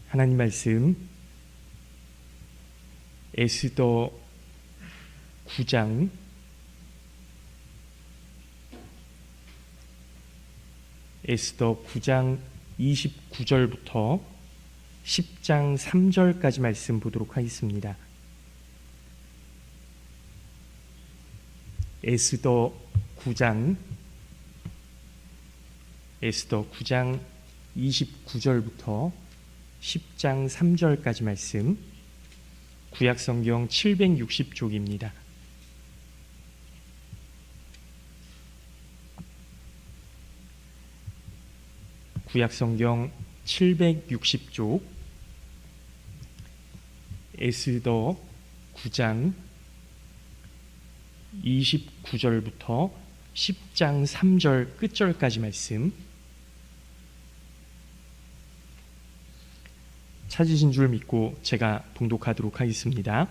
하나님 말씀 에스더 9장 29절부터 10장 3절까지 말씀 보도록 하겠습니다. 에스더 9장 29절부터 10장 3절까지 말씀, 구약성경 760쪽입니다. 구약성경 760쪽 에스더 9장 29절부터 10장 3절 끝절까지 말씀, 찾으신 줄 믿고 제가 봉독하도록 하겠습니다.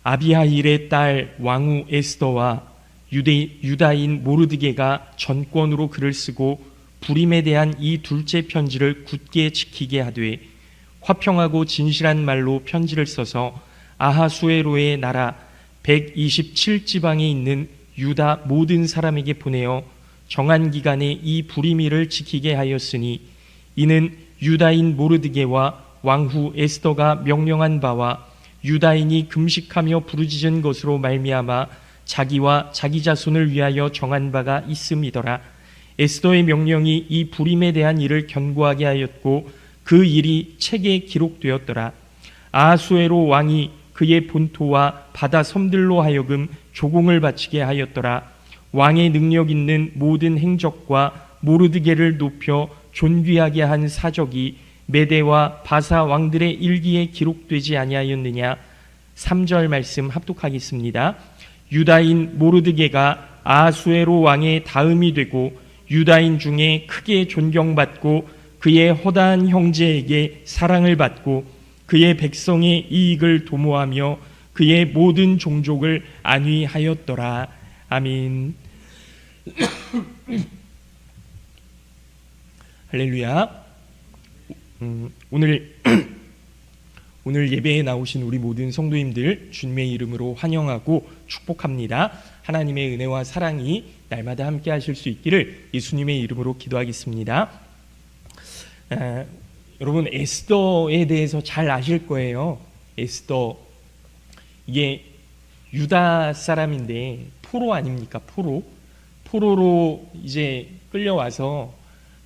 아비하일의 딸 왕후 에스더와 유다인 모르드게가 전권으로 글을 쓰고 불임에 대한 이 둘째 편지를 굳게 지키게 하되, 화평하고 진실한 말로 편지를 써서 아하수에로의 나라 127지방에 있는 유다 모든 사람에게 보내어 정한 기간에 이 불임일을 지키게 하였으니, 이는 유다인 모르드게와 왕후 에스더가 명령한 바와 유다인이 금식하며 부르짖은 것으로 말미암아 자기와 자기 자손을 위하여 정한 바가 있음이더라. 에스더의 명령이 이 불임에 대한 일을 견고하게 하였고 그 일이 책에 기록되었더라. 아하수에로 왕이 그의 본토와 바다 섬들로 하여금 조공을 바치게 하였더라. 왕의 능력 있는 모든 행적과 모르드게를 높여 존귀하게 한 사적이 메대와 바사 왕들의 일기에 기록되지 아니하였느냐. 3절 말씀 합독하겠습니다. 유다인 모르드게가 아하수에로 왕의 다음이 되고 유다인 중에 크게 존경받고 그의 허다한 형제에게 사랑을 받고 그의 백성의 이익을 도모하며 그의 모든 종족을 안위하였더라. 아멘. 할렐루야. 오늘 예배에 나오신 우리 모든 성도님들 주님의 이름으로 환영하고 축복합니다. 하나님의 은혜와 사랑이 날마다 함께 하실 수 있기를 예수님의 이름으로 기도하겠습니다. 여러분, 에스더에 대해서 잘 아실 거예요. 에스더, 이게 유다 사람인데 포로 아닙니까? 포로로 이제 끌려와서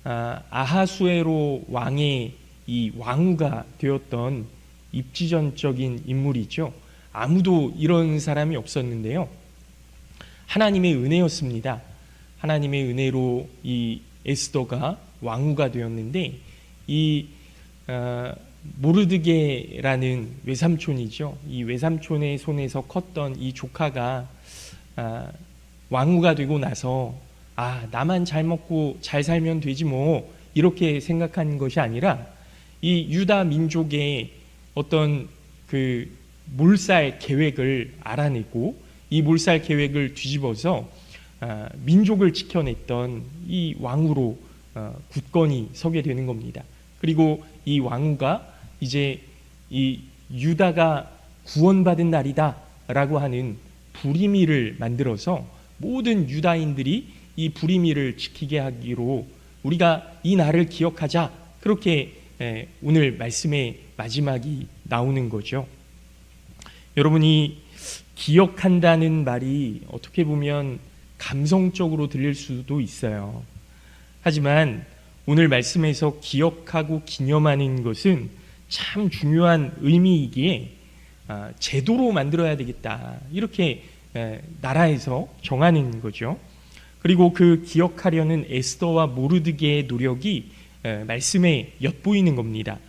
아하수에로 왕의 이 왕후가 되었던 입지전적인 인물이죠. 아무도 이런 사람이 없었는데요. 하나님의 은혜였습니다. 하나님의 은혜로 이 에스더가 왕후가 되었는데, 이 모르드게라는 외삼촌이죠. 이 외삼촌의 손에서 컸던 이 조카가 왕후가 되고 나서 나만 잘 먹고 잘 살면 되지 뭐, 이렇게 생각한 것이 아니라 이 유다 민족의 어떤 그 몰살 계획을 알아내고 이 몰살 계획을 뒤집어서 민족을 지켜냈던 이 왕후로 굳건히 서게 되는 겁니다. 그리고 이 왕후가 이제 이 유다가 구원받은 날이다 라고 하는 불임일을 만들어서 모든 유다인들이 이 불임일을 지키게 하기로 우리가 이 날을 기억하자, 그렇게 오늘 말씀의 마지막이 나오는 거죠. 여러분이 기억한다는 말이 어떻게 보면 감성적으로 들릴 수도 있어요. 하지만 오늘 말씀에서 기억하고 기념하는 것은 참 중요한 의미이기에 제도로 만들어야 되겠다, 이렇게 나라에서 정하는 거죠. 그리고 그 기억하려는 에스더와 모르드게의 노력이 말씀에 엿보이는 겁니다.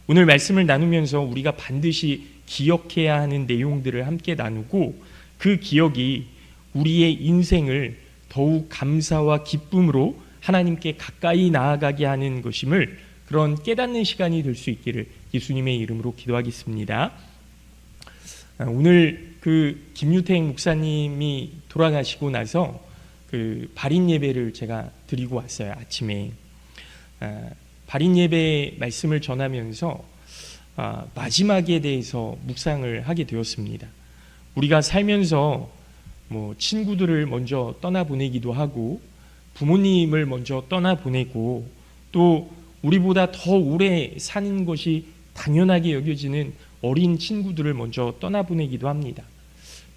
오늘 말씀을 나누면서 우리가 반드시 기억해야 하는 내용들을 함께 나누고, 그 기억이 우리의 인생을 더욱 감사와 기쁨으로 하나님께 가까이 나아가게 하는 것임을, 그런 깨닫는 시간이 될 수 있기를 예수님의 이름으로 기도하겠습니다. 오늘 그 김유택 목사님이 돌아가시고 나서 그 발인 예배를 제가 드리고 왔어요. 아침에 발인 예배 말씀을 전하면서 마지막에 대해서 묵상을 하게 되었습니다. 우리가 살면서 친구들을 먼저 떠나보내기도 하고 부모님을 먼저 떠나보내고 또 우리보다 더 오래 사는 것이 당연하게 여겨지는 어린 친구들을 먼저 떠나보내기도 합니다.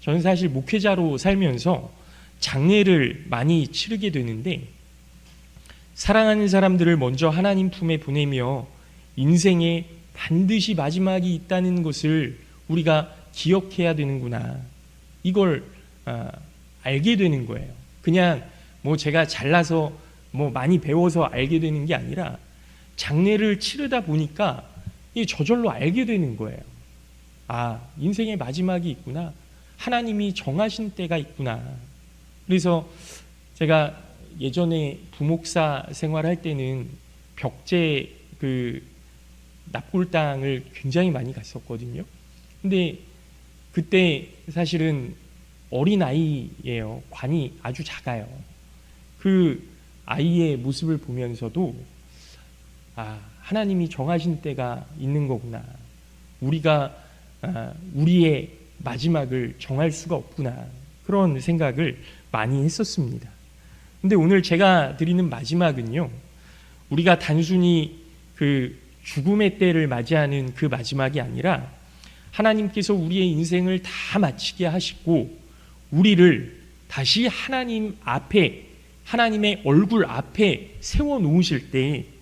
저는 사실 목회자로 살면서 장례를 많이 치르게 되는데 사랑하는 사람들을 먼저 하나님 품에 보내며 인생에 반드시 마지막이 있다는 것을 우리가 기억해야 되는구나. 이걸 알게 되는 거예요. 그냥 제가 잘나서 많이 배워서 알게 되는 게 아니라 장례를 치르다 보니까 저절로 알게 되는 거예요. 인생의 마지막이 있구나. 하나님이 정하신 때가 있구나. 그래서 제가 예전에 부목사 생활할 때는 벽제 납골당을 굉장히 많이 갔었거든요. 근데 그때 사실은 어린 아이예요. 관이 아주 작아요. 그 아이의 모습을 보면서도 하나님이 정하신 때가 있는 거구나. 우리가 우리의 마지막을 정할 수가 없구나. 그런 생각을 많이 했었습니다. 근데 오늘 제가 드리는 마지막은요, 우리가 단순히 죽음의 때를 맞이하는 그 마지막이 아니라 하나님께서 우리의 인생을 다 마치게 하시고 우리를 다시 하나님 앞에, 하나님의 얼굴 앞에 세워놓으실 때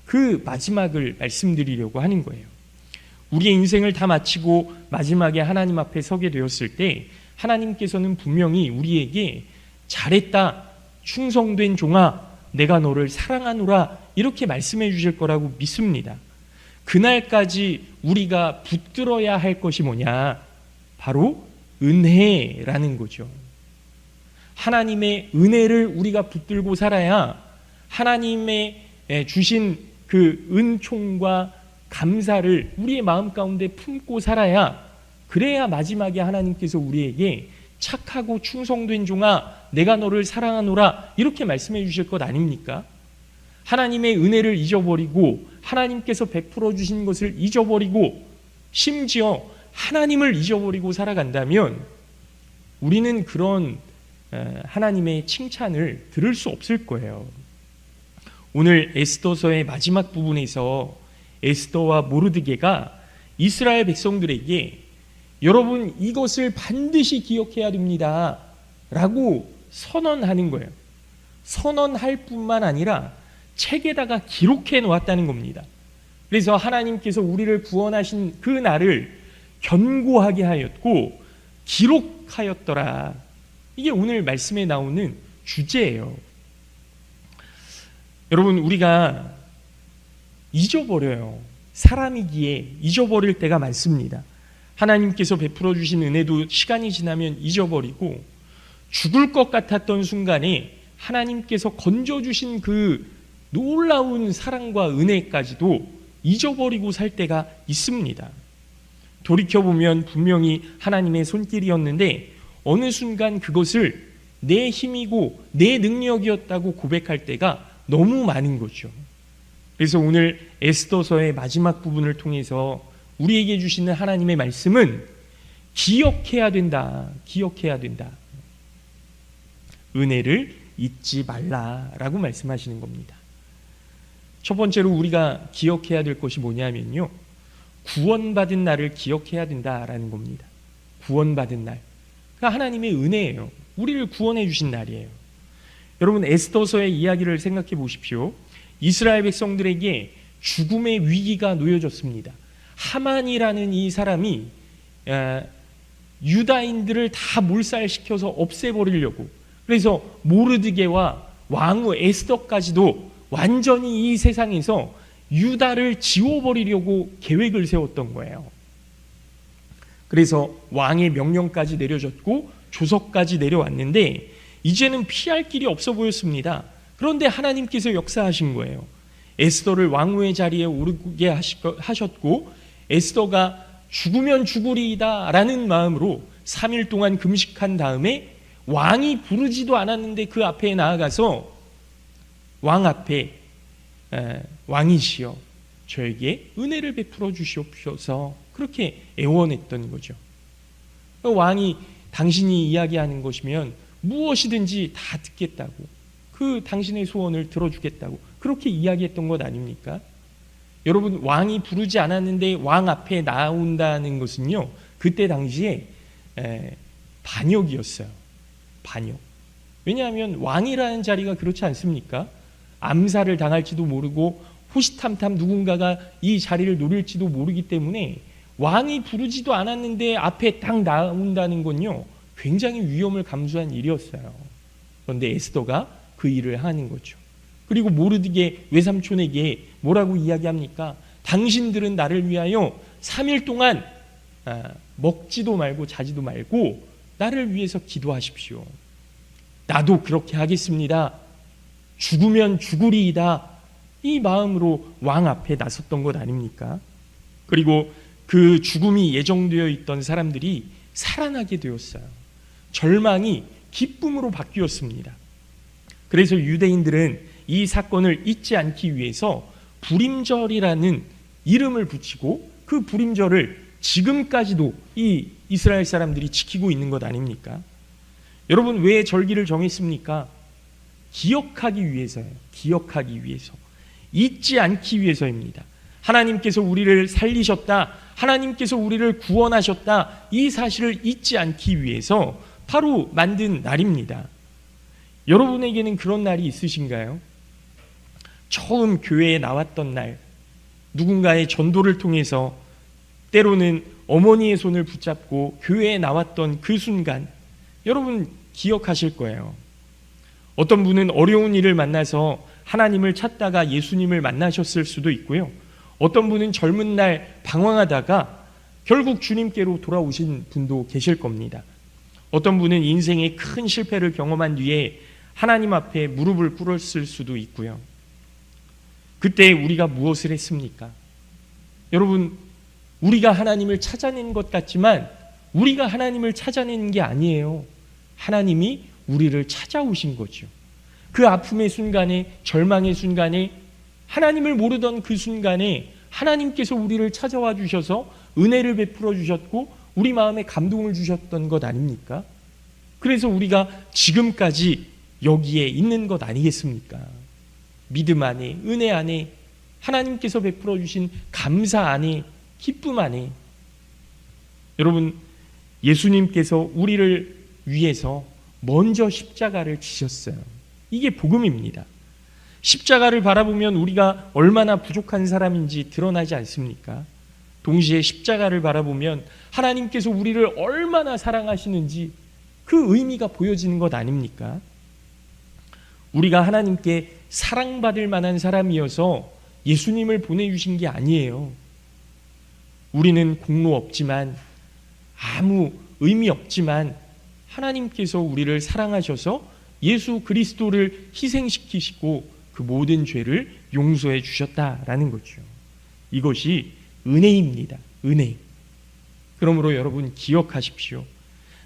그 마지막을 말씀드리려고 하는 거예요. 우리의 인생을 다 마치고 마지막에 하나님 앞에 서게 되었을 때 하나님께서는 분명히 우리에게 잘했다, 충성된 종아, 내가 너를 사랑하노라 이렇게 말씀해 주실 거라고 믿습니다. 그날까지 우리가 붙들어야 할 것이 뭐냐? 바로 은혜라는 거죠. 하나님의 은혜를 우리가 붙들고 살아야 하나님의 주신 그 은총과 감사를 우리의 마음 가운데 품고 살아야, 그래야 마지막에 하나님께서 우리에게 착하고 충성된 종아 내가 너를 사랑하노라 이렇게 말씀해 주실 것 아닙니까? 하나님의 은혜를 잊어버리고 하나님께서 베풀어 주신 것을 잊어버리고 심지어 하나님을 잊어버리고 살아간다면 우리는 그런 하나님의 칭찬을 들을 수 없을 거예요. 오늘 에스더서의 마지막 부분에서 에스더와 모르드게가 이스라엘 백성들에게 여러분 이것을 반드시 기억해야 됩니다 라고 선언하는 거예요. 선언할 뿐만 아니라 책에다가 기록해 놓았다는 겁니다. 그래서 하나님께서 우리를 구원하신 그 날을 견고하게 하였고 기록하였더라. 이게 오늘 말씀에 나오는 주제예요. 여러분, 우리가 잊어버려요. 사람이기에 잊어버릴 때가 많습니다. 하나님께서 베풀어 주신 은혜도 시간이 지나면 잊어버리고 죽을 것 같았던 순간에 하나님께서 건져주신 그 놀라운 사랑과 은혜까지도 잊어버리고 살 때가 있습니다. 돌이켜보면 분명히 하나님의 손길이었는데 어느 순간 그것을 내 힘이고 내 능력이었다고 고백할 때가 너무 많은 거죠. 그래서 오늘 에스더서의 마지막 부분을 통해서 우리에게 주시는 하나님의 말씀은 기억해야 된다. 기억해야 된다. 은혜를 잊지 말라라고 말씀하시는 겁니다. 첫 번째로 우리가 기억해야 될 것이 뭐냐면요, 구원받은 날을 기억해야 된다라는 겁니다. 구원받은 날. 그러니까 하나님의 은혜예요. 우리를 구원해 주신 날이에요. 여러분, 에스더서의 이야기를 생각해 보십시오. 이스라엘 백성들에게 죽음의 위기가 놓여졌습니다. 하만이라는 이 사람이 유다인들을 다 몰살시켜서 없애버리려고, 그래서 모르드게와 왕후 에스더까지도 완전히 이 세상에서 유다를 지워버리려고 계획을 세웠던 거예요. 그래서 왕의 명령까지 내려졌고 조서까지 내려왔는데 이제는 피할 길이 없어 보였습니다. 그런데 하나님께서 역사하신 거예요. 에스더를 왕후의 자리에 오르게 하셨고 에스더가 죽으면 죽으리이다 라는 마음으로 3일 동안 금식한 다음에 왕이 부르지도 않았는데 그 앞에 나아가서 왕 앞에 왕이시여 저에게 은혜를 베풀어 주시옵소서 그렇게 애원했던 거죠. 왕이 당신이 이야기하는 것이면 무엇이든지 다 듣겠다고, 그 당신의 소원을 들어주겠다고 그렇게 이야기했던 것 아닙니까? 여러분, 왕이 부르지 않았는데 왕 앞에 나온다는 것은요, 그때 당시에 반역이었어요. 반역. 왜냐하면 왕이라는 자리가 그렇지 않습니까? 암살을 당할지도 모르고 호시탐탐 누군가가 이 자리를 노릴지도 모르기 때문에 왕이 부르지도 않았는데 앞에 딱 나온다는 건요, 굉장히 위험을 감수한 일이었어요. 그런데 에스더가 그 일을 하는 거죠. 그리고 모르드게 외삼촌에게 뭐라고 이야기합니까? 당신들은 나를 위하여 3일 동안 먹지도 말고 자지도 말고 나를 위해서 기도하십시오. 나도 그렇게 하겠습니다. 죽으면 죽으리이다. 이 마음으로 왕 앞에 나섰던 것 아닙니까? 그리고 그 죽음이 예정되어 있던 사람들이 살아나게 되었어요. 절망이 기쁨으로 바뀌었습니다. 그래서 유대인들은 이 사건을 잊지 않기 위해서 불임절이라는 이름을 붙이고 그 불임절을 지금까지도 이 이스라엘 사람들이 지키고 있는 것 아닙니까? 여러분, 왜 절기를 정했습니까? 기억하기 위해서예요. 기억하기 위해서. 잊지 않기 위해서입니다. 하나님께서 우리를 살리셨다, 하나님께서 우리를 구원하셨다, 이 사실을 잊지 않기 위해서 바로 만든 날입니다. 여러분에게는 그런 날이 있으신가요? 처음 교회에 나왔던 날, 누군가의 전도를 통해서 때로는 어머니의 손을 붙잡고 교회에 나왔던 그 순간, 여러분 기억하실 거예요. 어떤 분은 어려운 일을 만나서 하나님을 찾다가 예수님을 만나셨을 수도 있고요. 어떤 분은 젊은 날 방황하다가 결국 주님께로 돌아오신 분도 계실 겁니다. 어떤 분은 인생의 큰 실패를 경험한 뒤에 하나님 앞에 무릎을 꿇었을 수도 있고요. 그때 우리가 무엇을 했습니까? 여러분, 우리가 하나님을 찾아낸 것 같지만 우리가 하나님을 찾아내는 게 아니에요. 하나님이 우리를 찾아오신 거죠. 그 아픔의 순간에, 절망의 순간에, 하나님을 모르던 그 순간에 하나님께서 우리를 찾아와 주셔서 은혜를 베풀어 주셨고 우리 마음에 감동을 주셨던 것 아닙니까? 그래서 우리가 지금까지 여기에 있는 것 아니겠습니까? 믿음 안에, 은혜 안에, 하나님께서 베풀어 주신 감사 안에, 기쁨 안에. 여러분, 예수님께서 우리를 위해서 먼저 십자가를 지셨어요. 이게 복음입니다. 십자가를 바라보면 우리가 얼마나 부족한 사람인지 드러나지 않습니까? 동시에 십자가를 바라보면 하나님께서 우리를 얼마나 사랑하시는지 그 의미가 보여지는 것 아닙니까? 우리가 하나님께 사랑받을 만한 사람이어서 예수님을 보내주신 게 아니에요. 우리는 공로 없지만, 아무 의미 없지만 하나님께서 우리를 사랑하셔서 예수 그리스도를 희생시키시고 그 모든 죄를 용서해 주셨다라는 거죠. 이것이 은혜입니다. 은혜. 그러므로 여러분 기억하십시오.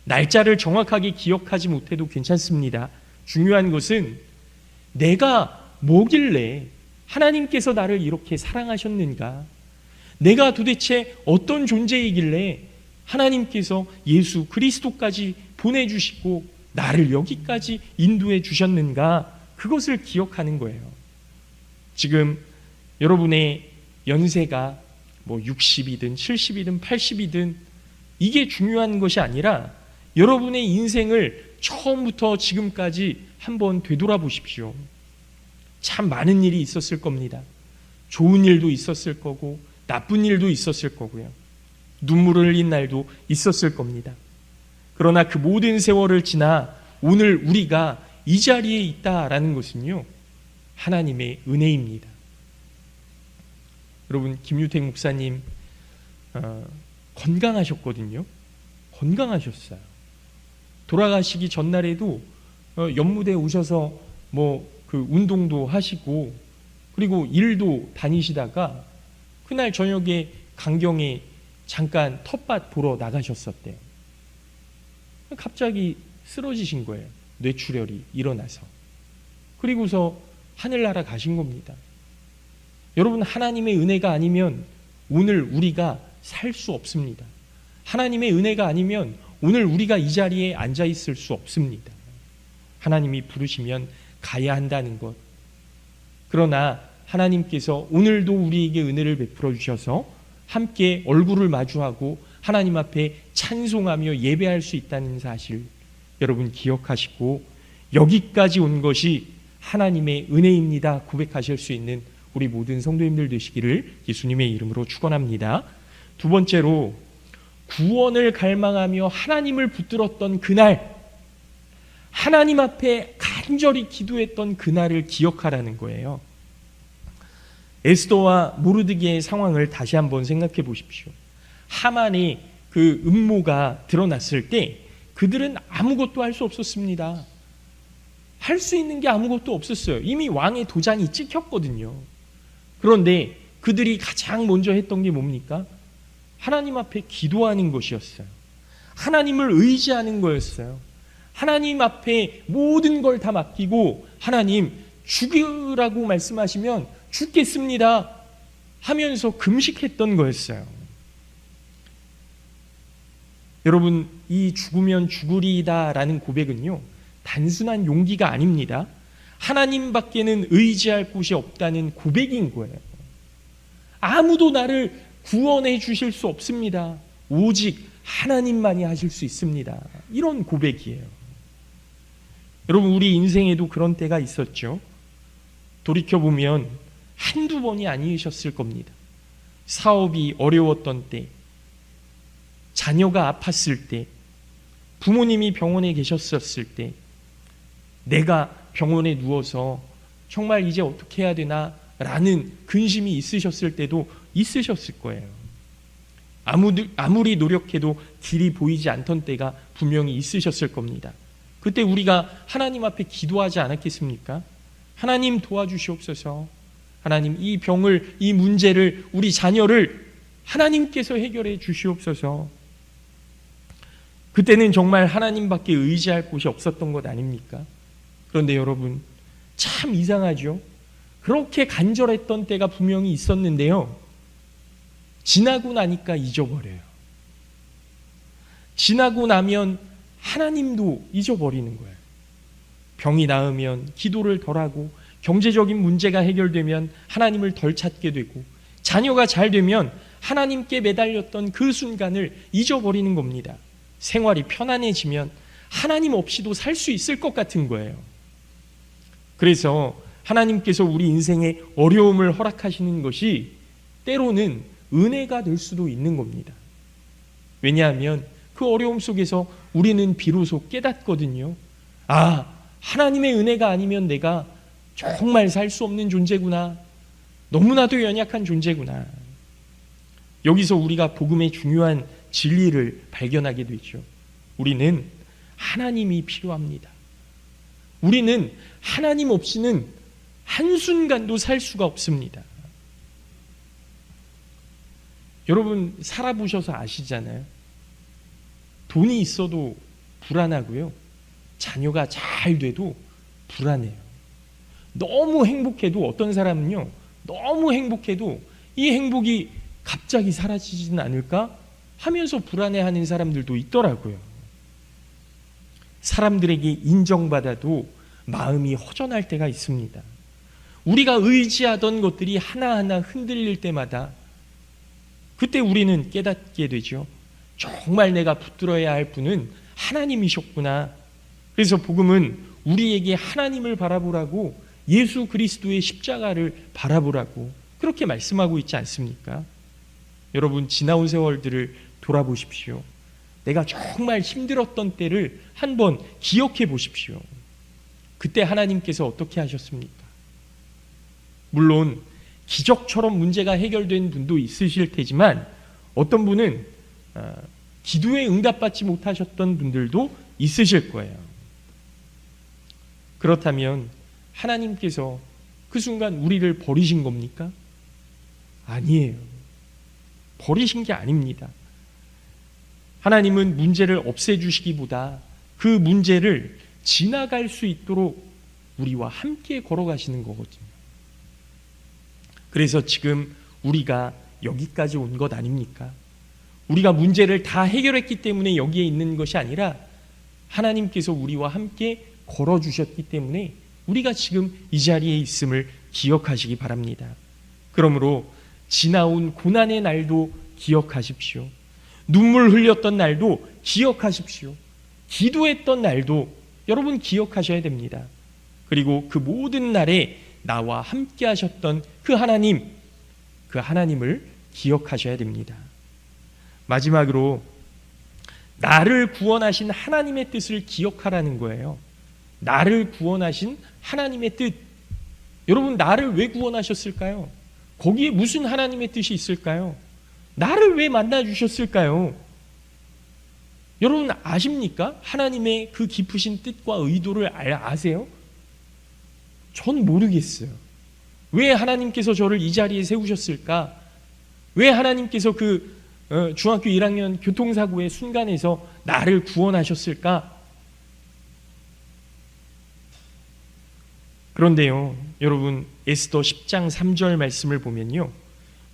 날짜를 정확하게 기억하지 못해도 괜찮습니다. 중요한 것은 내가 뭐길래 하나님께서 나를 이렇게 사랑하셨는가? 내가 도대체 어떤 존재이길래 하나님께서 예수 그리스도까지 보내주시고 나를 여기까지 인도해 주셨는가? 그것을 기억하는 거예요. 지금 여러분의 연세가 뭐 60이든 70이든 80이든 이게 중요한 것이 아니라 여러분의 인생을 처음부터 지금까지 한번 되돌아보십시오. 참 많은 일이 있었을 겁니다. 좋은 일도 있었을 거고 나쁜 일도 있었을 거고요. 눈물을 흘린 날도 있었을 겁니다. 그러나 그 모든 세월을 지나 오늘 우리가 이 자리에 있다라는 것은요, 하나님의 은혜입니다. 여러분, 김유택 목사님 건강하셨거든요. 건강하셨어요. 돌아가시기 전날에도 연무대에 오셔서 그 운동도 하시고 그리고 일도 다니시다가 그날 저녁에 강경에 잠깐 텃밭 보러 나가셨었대요. 갑자기 쓰러지신 거예요. 뇌출혈이 일어나서. 그리고서 하늘나라 가신 겁니다. 여러분, 하나님의 은혜가 아니면 오늘 우리가 살 수 없습니다. 하나님의 은혜가 아니면 오늘 우리가 이 자리에 앉아 있을 수 없습니다. 하나님이 부르시면 가야 한다는 것. 그러나 하나님께서 오늘도 우리에게 은혜를 베풀어 주셔서 함께 얼굴을 마주하고 하나님 앞에 찬송하며 예배할 수 있다는 사실, 여러분 기억하시고 여기까지 온 것이 하나님의 은혜입니다 고백하실 수 있는 우리 모든 성도님들 되시기를 예수님의 이름으로 축원합니다. 두 번째로, 구원을 갈망하며 하나님을 붙들었던 그날, 하나님 앞에 간절히 기도했던 그날을 기억하라는 거예요. 에스더와 모르드게의 상황을 다시 한번 생각해 보십시오. 하만의 그 음모가 드러났을 때 그들은 아무것도 할 수 없었습니다. 할 수 있는 게 아무것도 없었어요. 이미 왕의 도장이 찍혔거든요. 그런데 그들이 가장 먼저 했던 게 뭡니까? 하나님 앞에 기도하는 것이었어요. 하나님을 의지하는 거였어요. 하나님 앞에 모든 걸 다 맡기고, 하나님 죽으라고 말씀하시면 죽겠습니다 하면서 금식했던 거였어요. 여러분, 이 죽으면 죽으리다라는 고백은요, 단순한 용기가 아닙니다. 하나님밖에는 의지할 곳이 없다는 고백인 거예요. 아무도 나를 구원해 주실 수 없습니다. 오직 하나님만이 하실 수 있습니다. 이런 고백이에요. 여러분, 우리 인생에도 그런 때가 있었죠. 돌이켜보면 한두 번이 아니셨을 겁니다. 사업이 어려웠던 때, 자녀가 아팠을 때, 부모님이 병원에 계셨었을 때, 내가 병원에 누워서 정말 이제 어떻게 해야 되나 라는 근심이 있으셨을 때도 있으셨을 거예요. 아무리 노력해도 길이 보이지 않던 때가 분명히 있으셨을 겁니다. 그때 우리가 하나님 앞에 기도하지 않았겠습니까? 하나님 도와주시옵소서. 하나님, 이 병을, 이 문제를, 우리 자녀를 하나님께서 해결해 주시옵소서. 그때는 정말 하나님밖에 의지할 곳이 없었던 것 아닙니까? 그런데 여러분, 참 이상하죠? 그렇게 간절했던 때가 분명히 있었는데요, 지나고 나니까 잊어버려요. 지나고 나면 하나님도 잊어버리는 거예요. 병이 나으면 기도를 덜하고, 경제적인 문제가 해결되면 하나님을 덜 찾게 되고, 자녀가 잘 되면 하나님께 매달렸던 그 순간을 잊어버리는 겁니다. 생활이 편안해지면 하나님 없이도 살 수 있을 것 같은 거예요. 그래서 하나님께서 우리 인생에 어려움을 허락하시는 것이 때로는 은혜가 될 수도 있는 겁니다. 왜냐하면 그 어려움 속에서 우리는 비로소 깨닫거든요. 아, 하나님의 은혜가 아니면 내가 정말 살 수 없는 존재구나. 너무나도 연약한 존재구나. 여기서 우리가 복음의 중요한 진리를 발견하게 되죠. 우리는 하나님이 필요합니다. 우리는 하나님 없이는 한순간도 살 수가 없습니다. 여러분, 살아보셔서 아시잖아요. 돈이 있어도 불안하고요, 자녀가 잘 돼도 불안해요. 너무 행복해도, 어떤 사람은요, 너무 행복해도 이 행복이 갑자기 사라지지는 않을까 하면서 불안해하는 사람들도 있더라고요. 사람들에게 인정받아도 마음이 허전할 때가 있습니다. 우리가 의지하던 것들이 하나하나 흔들릴 때마다 그때 우리는 깨닫게 되죠. 정말 내가 붙들어야 할 분은 하나님이셨구나. 그래서 복음은 우리에게 하나님을 바라보라고, 예수 그리스도의 십자가를 바라보라고 그렇게 말씀하고 있지 않습니까? 여러분, 지나온 세월들을 돌아보십시오. 내가 정말 힘들었던 때를 한번 기억해 보십시오. 그때 하나님께서 어떻게 하셨습니까? 물론 기적처럼 문제가 해결된 분도 있으실 테지만, 어떤 분은 기도에 응답받지 못하셨던 분들도 있으실 거예요. 그렇다면 하나님께서 그 순간 우리를 버리신 겁니까? 아니에요. 버리신 게 아닙니다. 하나님은 문제를 없애주시기보다 그 문제를 지나갈 수 있도록 우리와 함께 걸어가시는 거거든요. 그래서 지금 우리가 여기까지 온 것 아닙니까? 우리가 문제를 다 해결했기 때문에 여기에 있는 것이 아니라 하나님께서 우리와 함께 걸어주셨기 때문에 우리가 지금 이 자리에 있음을 기억하시기 바랍니다. 그러므로 지나온 고난의 날도 기억하십시오. 눈물 흘렸던 날도 기억하십시오. 기도했던 날도 여러분 기억하셔야 됩니다. 그리고 그 모든 날에 나와 함께 하셨던 그 하나님을 기억하셔야 됩니다. 마지막으로 나를 구원하신 하나님의 뜻을 기억하라는 거예요. 나를 구원하신 하나님의 뜻. 여러분, 나를 왜 구원하셨을까요? 거기에 무슨 하나님의 뜻이 있을까요? 나를 왜 만나주셨을까요? 여러분 아십니까? 하나님의 그 깊으신 뜻과 의도를 아세요? 전 모르겠어요. 왜 하나님께서 저를 이 자리에 세우셨을까? 왜 하나님께서 중학교 1학년 교통사고의 순간에서 나를 구원하셨을까? 그런데요, 여러분, 에스더 10장 3절 말씀을 보면요,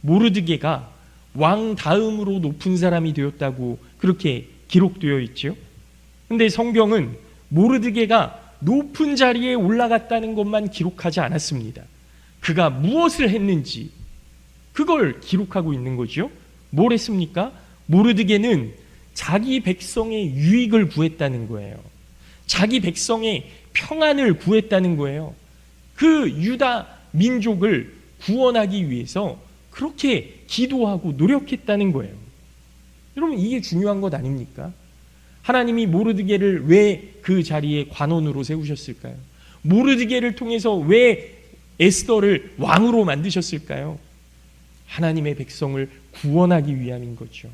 모르드게가 왕 다음으로 높은 사람이 되었다고 그렇게 기록되어 있죠. 근데 성경은 모르드게가 높은 자리에 올라갔다는 것만 기록하지 않았습니다. 그가 무엇을 했는지 그걸 기록하고 있는 거죠. 뭘 했습니까? 모르드게는 자기 백성의 유익을 구했다는 거예요. 자기 백성의 평안을 구했다는 거예요. 그 유다 민족을 구원하기 위해서 그렇게 기도하고 노력했다는 거예요. 여러분, 이게 중요한 것 아닙니까? 하나님이 모르드게를 왜 그 자리에 관원으로 세우셨을까요? 모르드게를 통해서 왜 에스더를 왕으로 만드셨을까요? 하나님의 백성을 구원하기 위함인 거죠.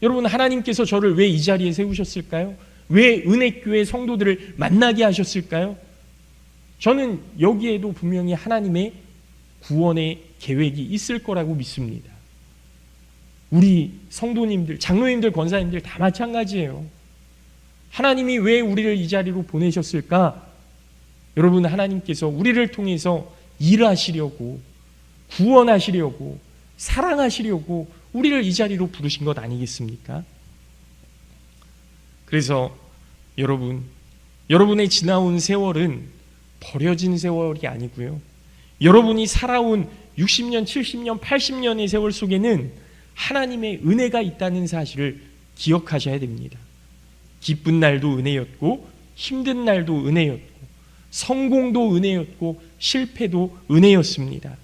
여러분, 하나님께서 저를 왜 이 자리에 세우셨을까요? 왜 은혜교회 성도들을 만나게 하셨을까요? 저는 여기에도 분명히 하나님의 구원의 계획이 있을 거라고 믿습니다. 우리 성도님들, 장로님들, 권사님들 다 마찬가지예요. 하나님이 왜 우리를 이 자리로 보내셨을까? 여러분, 하나님께서 우리를 통해서 일하시려고, 구원하시려고, 사랑하시려고 우리를 이 자리로 부르신 것 아니겠습니까? 그래서 여러분의 지나온 세월은 버려진 세월이 아니고요, 여러분이 살아온 60년, 70년, 80년의 세월 속에는 하나님의 은혜가 있다는 사실을 기억하셔야 됩니다. 기쁜 날도 은혜였고, 힘든 날도 은혜였고, 성공도 은혜였고, 실패도 은혜였습니다.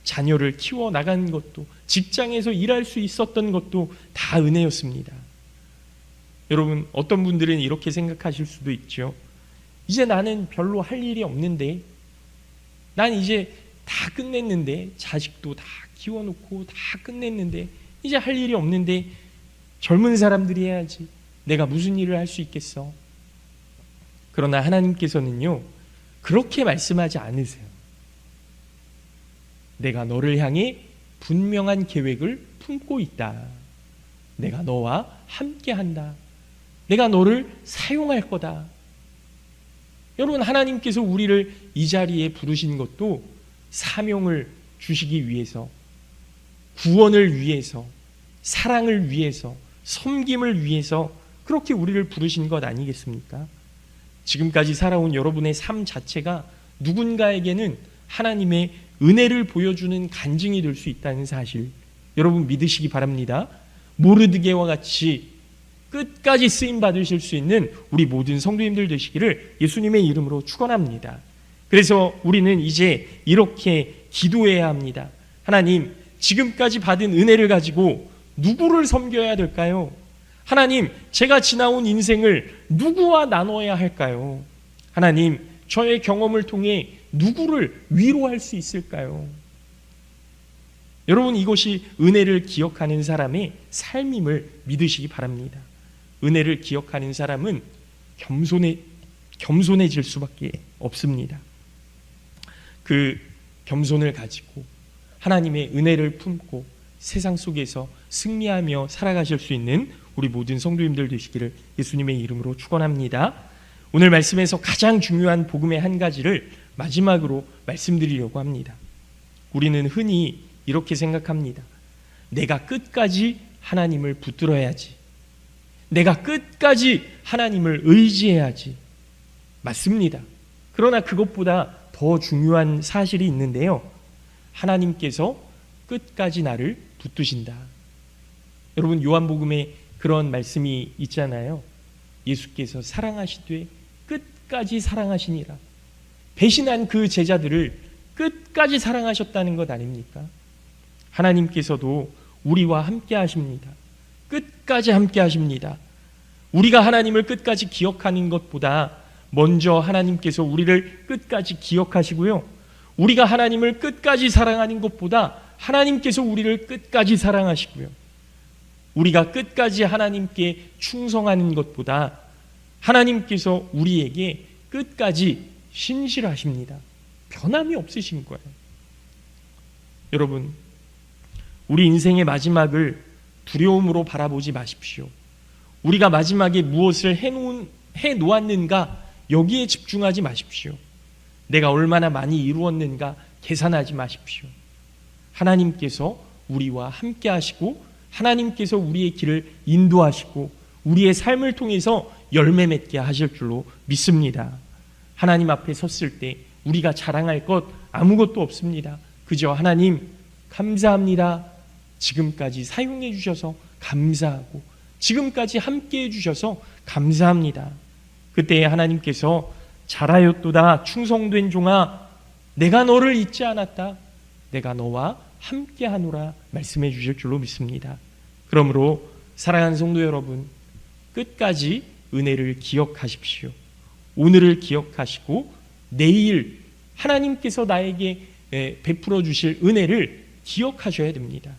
자녀를 키워 나간 것도, 직장에서 일할 수 있었던 것도 다 은혜였습니다. 여러분, 어떤 분들은 이렇게 생각하실 수도 있죠. 이제 나는 별로 할 일이 없는데, 난 이제 다 끝냈는데, 자식도 다 키워놓고 다 끝냈는데 이제 할 일이 없는데 젊은 사람들이 해야지, 내가 무슨 일을 할 수 있겠어? 그러나 하나님께서는요, 그렇게 말씀하지 않으세요. 내가 너를 향해 분명한 계획을 품고 있다. 내가 너와 함께 한다. 내가 너를 사용할 거다. 여러분, 하나님께서 우리를 이 자리에 부르신 것도 사명을 주시기 위해서, 구원을 위해서, 사랑을 위해서, 섬김을 위해서 그렇게 우리를 부르신 것 아니겠습니까? 지금까지 살아온 여러분의 삶 자체가 누군가에게는 하나님의 은혜를 보여주는 간증이 될 수 있다는 사실, 여러분 믿으시기 바랍니다. 모르드게와 같이 끝까지 쓰임 받으실 수 있는 우리 모든 성도님들 되시기를 예수님의 이름으로 축원합니다. 그래서 우리는 이제 이렇게 기도해야 합니다. 하나님, 지금까지 받은 은혜를 가지고 누구를 섬겨야 될까요? 하나님, 제가 지나온 인생을 누구와 나눠야 할까요? 하나님, 저의 경험을 통해 누구를 위로할 수 있을까요? 여러분, 이것이 은혜를 기억하는 사람의 삶임을 믿으시기 바랍니다. 은혜를 기억하는 사람은 겸손해질 수밖에 없습니다. 그 겸손을 가지고 하나님의 은혜를 품고 세상 속에서 승리하며 살아가실 수 있는 우리 모든 성도님들 되시기를 예수님의 이름으로 축원합니다. 오늘 말씀에서 가장 중요한 복음의 한 가지를 마지막으로 말씀드리려고 합니다. 우리는 흔히 이렇게 생각합니다. 내가 끝까지 하나님을 붙들어야지. 내가 끝까지 하나님을 의지해야지. 맞습니다. 그러나 그것보다 더 중요한 사실이 있는데요. 하나님께서 끝까지 나를 붙드신다. 여러분, 요한복음에 그런 말씀이 있잖아요. 예수께서 사랑하시되 끝까지 사랑하시니라. 배신한 그 제자들을 끝까지 사랑하셨다는 것 아닙니까? 하나님께서도 우리와 함께 하십니다. 끝까지 함께 하십니다. 우리가 하나님을 끝까지 기억하는 것보다 먼저 하나님께서 우리를 끝까지 기억하시고요. 우리가 하나님을 끝까지 사랑하는 것보다 하나님께서 우리를 끝까지 사랑하시고요. 우리가 끝까지 하나님께 충성하는 것보다 하나님께서 우리에게 끝까지 신실하십니다. 변함이 없으신 거예요. 여러분, 우리 인생의 마지막을 두려움으로 바라보지 마십시오. 우리가 마지막에 무엇을 해놓았는가 여기에 집중하지 마십시오. 내가 얼마나 많이 이루었는가 계산하지 마십시오. 하나님께서 우리와 함께 하시고 하나님께서 우리의 길을 인도하시고 우리의 삶을 통해서 열매 맺게 하실 줄로 믿습니다. 하나님 앞에 섰을 때 우리가 자랑할 것 아무것도 없습니다. 그저 하나님 감사합니다. 지금까지 사용해 주셔서 감사하고 지금까지 함께 해주셔서 감사합니다. 그때 하나님께서 잘하였도다 충성된 종아, 내가 너를 잊지 않았다. 내가 너와 함께하노라 말씀해 주실 줄로 믿습니다. 그러므로 사랑하는 성도 여러분, 끝까지 은혜를 기억하십시오. 오늘을 기억하시고 내일 하나님께서 나에게 베풀어 주실 은혜를 기억하셔야 됩니다.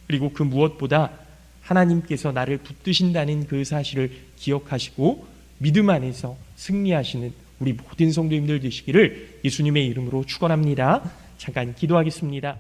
그리고 그 무엇보다 하나님께서 나를 붙드신다는 그 사실을 기억하시고 믿음 안에서 승리하시는 우리 모든 성도님들 되시기를 예수님의 이름으로 축원합니다. 잠깐 기도하겠습니다.